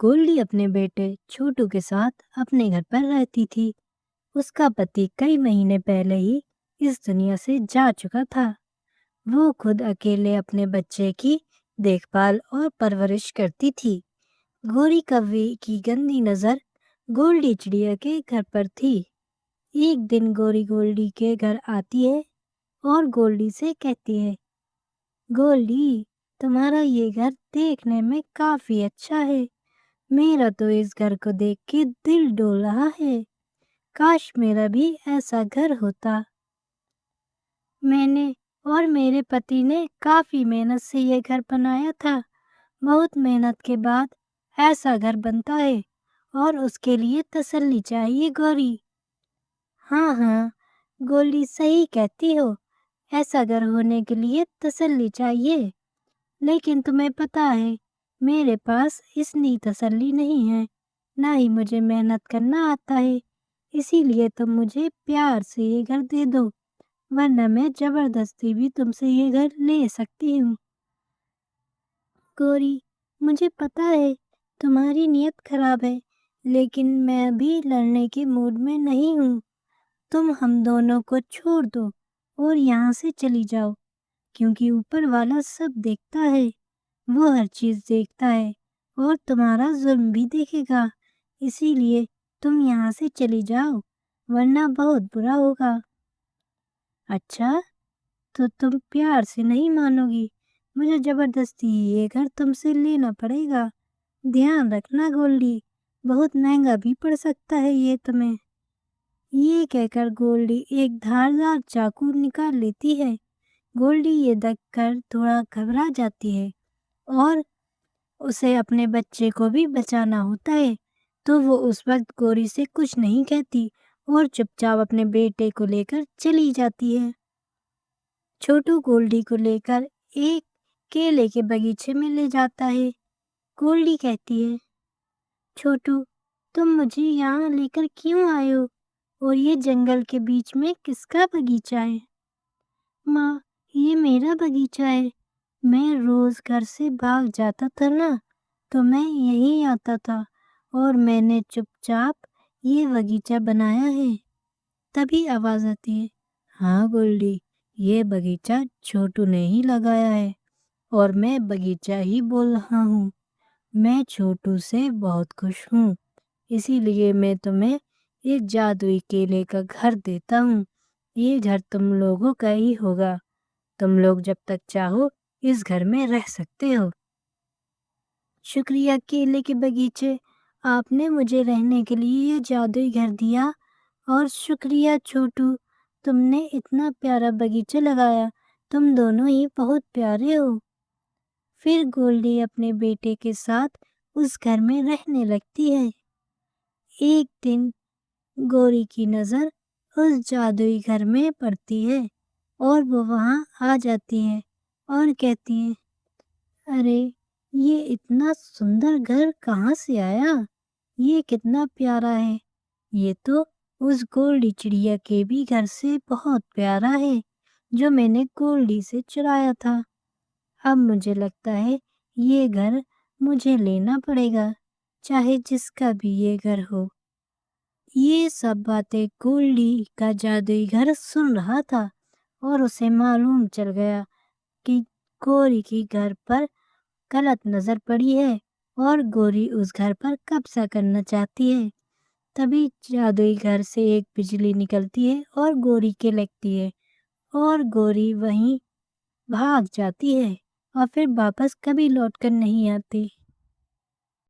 गोल्डी अपने बेटे छोटू के साथ अपने घर पर रहती थी। उसका पति कई महीने पहले ही इस दुनिया से जा चुका था। वो खुद अकेले अपने बच्चे की देखभाल और परवरिश करती थी। गोरी कौवे की गंदी नजर गोल्डी चिड़िया के घर पर थी। एक दिन गोरी गोल्डी के घर आती है और गोल्डी से कहती है, गोल्डी, तुम्हारा ये घर देखने में काफी अच्छा है। मेरा तो इस घर को देख के दिल डोल रहा है। काश मेरा भी ऐसा घर होता। मैंने और मेरे पति ने काफी मेहनत से ये घर बनाया था। बहुत मेहनत के बाद ऐसा घर बनता है और उसके लिए तसल्ली चाहिए गौरी। हाँ हाँ, गोल्डी सही कहती हो। ऐसा घर होने के लिए तसल्ली चाहिए। लेकिन तुम्हें पता है, मेरे पास इतनी तसल्ली नहीं है, ना ही मुझे मेहनत करना आता है। इसीलिए तुम मुझे प्यार से ये घर दे दो, वरना मैं जबरदस्ती भी तुमसे ये घर ले सकती हूँ। गोरी, मुझे पता है तुम्हारी नीयत खराब है, लेकिन मैं अभी लड़ने के मूड में नहीं हूँ। तुम हम दोनों को छोड़ दो और यहाँ से चली जाओ, क्योंकि ऊपर वाला सब देखता है। वो हर चीज देखता है और तुम्हारा जुल्म भी देखेगा। इसीलिए तुम यहाँ से चली जाओ, वरना बहुत बुरा होगा। अच्छा, तो तुम प्यार से नहीं मानोगी। मुझे जबरदस्ती ये घर तुमसे लेना पड़ेगा। ध्यान रखना गोल्डी, बहुत महंगा भी पड़ सकता है ये तुम्हें। ये कहकर गोल्डी एक धारदार चाकू निकाल लेती है। गोल्डी ये देखकर थोड़ा घबरा जाती है और उसे अपने बच्चे को भी बचाना होता है, तो वो उस वक्त गोरी से कुछ नहीं कहती और चुपचाप अपने बेटे को लेकर चली जाती है। छोटू गोल्डी को लेकर एक केले के बगीचे में ले जाता है। गोल्डी कहती है, छोटू, तुम मुझे यहाँ लेकर क्यों आए हो? और ये जंगल के बीच में किसका बगीचा है? माँ, ये मेरा बगीचा है। मैं रोज घर से भाग जाता था ना, तो मैं यहीं आता था और मैंने चुपचाप ये बगीचा बनाया है। तभी आवाज आती है, हाँ गोल्डी, ये बगीचा छोटू ने ही लगाया है और मैं बगीचा ही बोल रहा हूँ। मैं छोटू से बहुत खुश हूँ, इसीलिए मैं तुम्हें एक जादुई केले का घर देता हूँ। ये घर तुम लोगों का ही होगा। तुम लोग जब तक चाहो इस घर में रह सकते हो। शुक्रिया केले के बगीचे, आपने मुझे रहने के लिए ये जादुई घर दिया। और शुक्रिया छोटू, तुमने इतना प्यारा बगीचा लगाया। तुम दोनों ही बहुत प्यारे हो। फिर गोल्डी अपने बेटे के साथ उस घर में रहने लगती है। एक दिन गोरी की नज़र उस जादुई घर में पड़ती है और वो वहाँ आ जाती है और कहती है, अरे, ये इतना सुंदर घर कहाँ से आया? ये कितना प्यारा है। ये तो उस गोल्डी चिड़िया के भी घर से बहुत प्यारा है, जो मैंने गोल्डी से चुराया था। अब मुझे लगता है ये घर मुझे लेना पड़ेगा, चाहे जिसका भी ये घर हो। ये सब बातें गोल्डी का जादुई घर सुन रहा था और उसे मालूम चल गया कि गोरी की घर पर गलत नजर पड़ी है और गोरी उस घर पर कब्जा करना चाहती है। तभी जादुई घर से एक बिजली निकलती है और गोरी के लगती है और गोरी वहीं भाग जाती है और फिर वापस कभी लौटकर नहीं आती।